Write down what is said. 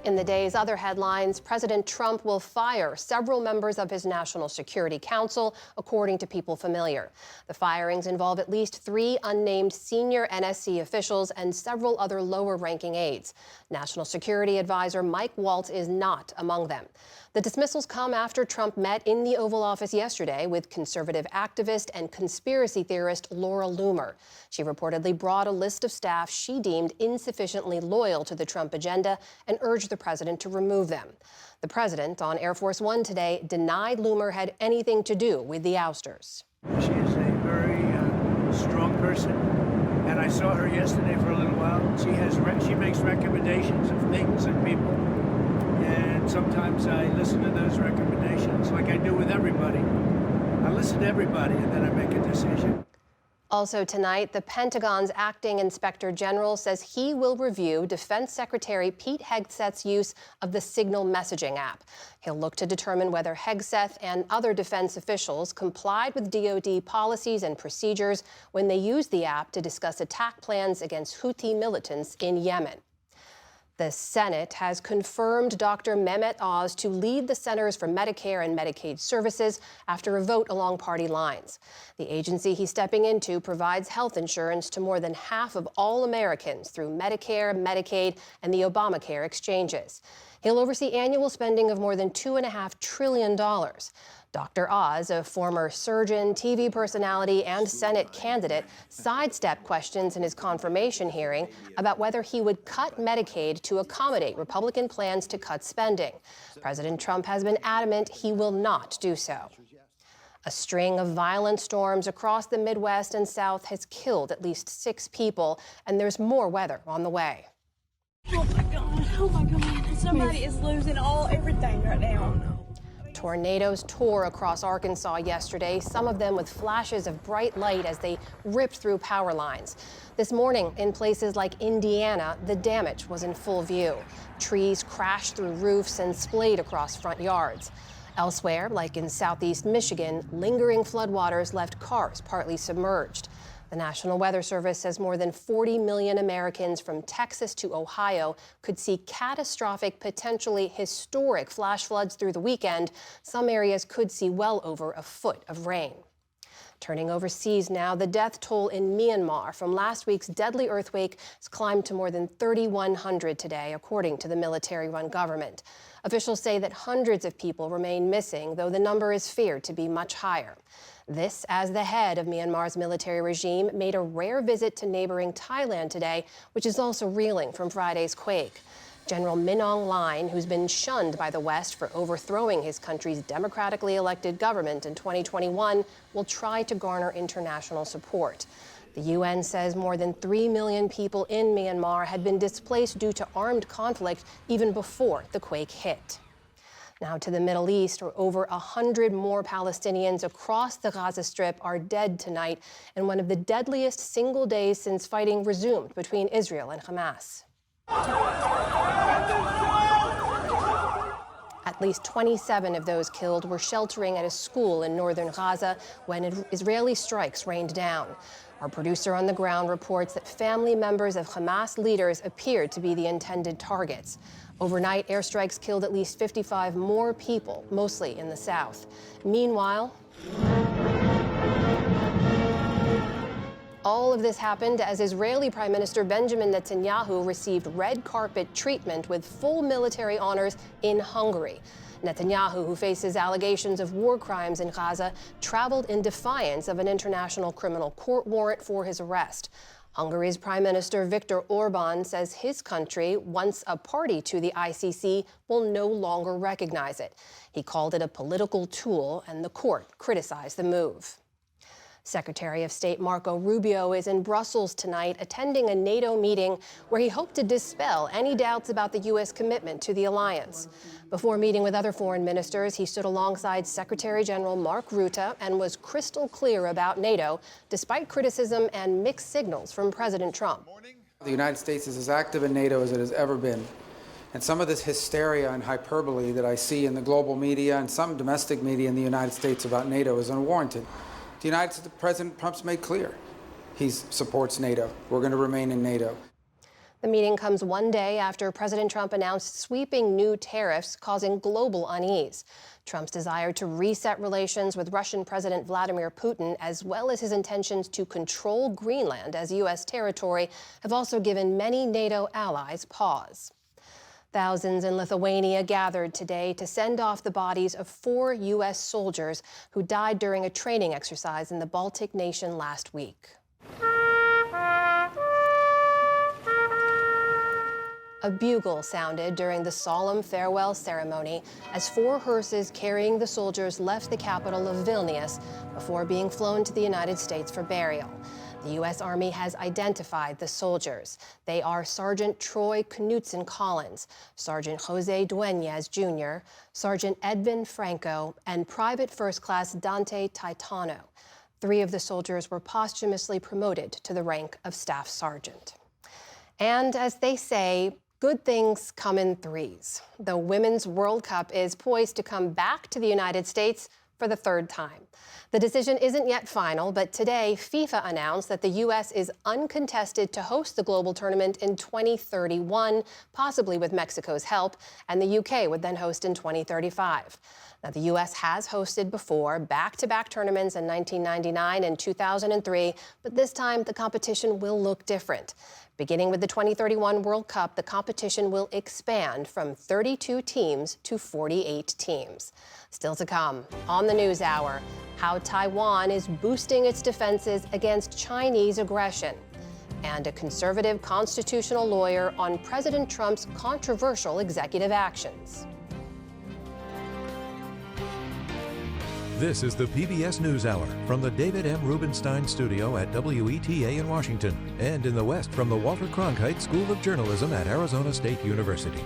In the day's other headlines, President Trump will fire several members of his National Security Council, according to People Familiar. The firings involve at least 3 unnamed senior NSC officials and several other lower-ranking aides. National Security Advisor Mike Waltz is not among them. The dismissals come after Trump met in the Oval Office yesterday with conservative activist and conspiracy theorist Laura Loomer. She reportedly brought a list of staff she deemed insufficiently loyal to the Trump agenda and urged the president to remove them. The president on Air Force One today denied Loomer had anything to do with the ousters. She is a very strong person, and I saw her yesterday for a little while. She makes recommendations of things and people, and sometimes I listen to those recommendations like I do with everybody. I listen to everybody, and then I make a decision. Also tonight, the Pentagon's acting inspector general says he will review Defense Secretary Pete Hegseth's use of the Signal messaging app. He'll look to determine whether Hegseth and other defense officials complied with DoD policies and procedures when they used the app to discuss attack plans against Houthi militants in Yemen. The Senate has confirmed Dr. Mehmet Oz to lead the Centers for Medicare and Medicaid Services after a vote along party lines. The agency he's stepping into provides health insurance to more than half of all Americans through Medicare, Medicaid, and the Obamacare exchanges. He'll oversee annual spending of more than $2.5 trillion. Dr. Oz, a former surgeon, TV personality, and Senate candidate, sidestepped questions in his confirmation hearing about whether he would cut Medicaid to accommodate Republican plans to cut spending. President Trump has been adamant he will not do so. A string of violent storms across the Midwest and South has killed at least 6 people, and there's more weather on the way. Oh my God, oh my God. Somebody is losing everything right now. Tornadoes tore across Arkansas yesterday, some of them with flashes of bright light as they ripped through power lines. This morning, in places like Indiana, the damage was in full view. Trees crashed through roofs and splayed across front yards. Elsewhere, like in southeast Michigan, lingering floodwaters left cars partly submerged. The National Weather Service says more than 40 million Americans from Texas to Ohio could see catastrophic, potentially historic flash floods through the weekend. Some areas could see well over a foot of rain. Turning overseas now, the death toll in Myanmar from last week's deadly earthquake has climbed to more than 3,100 today, according to the military-run government. Officials say that hundreds of people remain missing, though the number is feared to be much higher. This as the head of Myanmar's military regime made a rare visit to neighboring Thailand today, which is also reeling from Friday's quake. General Min Aung Hlaing, who's been shunned by the West for overthrowing his country's democratically elected government in 2021, will try to garner international support. The UN says more than 3 million people in Myanmar had been displaced due to armed conflict even before the quake hit. Now to the Middle East, where over 100 more Palestinians across the Gaza Strip are dead tonight in one of the deadliest single days since fighting resumed between Israel and Hamas. At least 27 of those killed were sheltering at a school in northern Gaza when Israeli strikes rained down. Our producer on the ground reports that family members of Hamas leaders appeared to be the intended targets. Overnight, airstrikes killed at least 55 more people, mostly in the south. Meanwhile, all of this happened as Israeli Prime Minister Benjamin Netanyahu received red carpet treatment with full military honors in Hungary. Netanyahu, who faces allegations of war crimes in Gaza, traveled in defiance of an international criminal court warrant for his arrest. Hungary's Prime Minister Viktor Orban says his country, once a party to the ICC, will no longer recognize it. He called it a political tool, and the court criticized the move. Secretary of State Marco Rubio is in Brussels tonight attending a NATO meeting where he hoped to dispel any doubts about the U.S. commitment to the alliance. Before meeting with other foreign ministers, he stood alongside Secretary General Mark Rutte and was crystal clear about NATO, despite criticism and mixed signals from President Trump. The United States is as active in NATO as it has ever been. And some of this hysteria and hyperbole that I see in the global media and some domestic media in the United States about NATO is unwarranted. President Trump's made clear he supports NATO. We're going to remain in NATO. The meeting comes one day after President Trump announced sweeping new tariffs causing global unease. Trump's desire to reset relations with Russian President Vladimir Putin, as well as his intentions to control Greenland as U.S. territory, have also given many NATO allies pause. Thousands in Lithuania gathered today to send off the bodies of 4 U.S. soldiers who died during a training exercise in the Baltic nation last week. A bugle sounded during the solemn farewell ceremony as 4 hearses carrying the soldiers left the capital of Vilnius before being flown to the United States for burial. The U.S. Army has identified the soldiers. They are Sergeant Troy Knutson Collins, Sergeant Jose Dueñas Jr., Sergeant Edvin Franco, and Private First Class Dante Taitano. 3 of the soldiers were posthumously promoted to the rank of Staff Sergeant. And as they say, good things come in threes. The Women's World Cup is poised to come back to the United States for the 3rd time. The decision isn't yet final, but today FIFA announced that the U.S. is uncontested to host the global tournament in 2031, possibly with Mexico's help, and the U.K. would then host in 2035. Now, the U.S. has hosted before back-to-back tournaments in 1999 and 2003, but this time the competition will look different. Beginning with the 2031 World Cup, the competition will expand from 32 teams to 48 teams. Still to come on the NewsHour, how Taiwan is boosting its defenses against Chinese aggression, and a conservative constitutional lawyer on President Trump's controversial executive actions. This is the PBS NewsHour from the David M. Rubenstein Studio at WETA in Washington, and in the West from the Walter Cronkite School of Journalism at Arizona State University.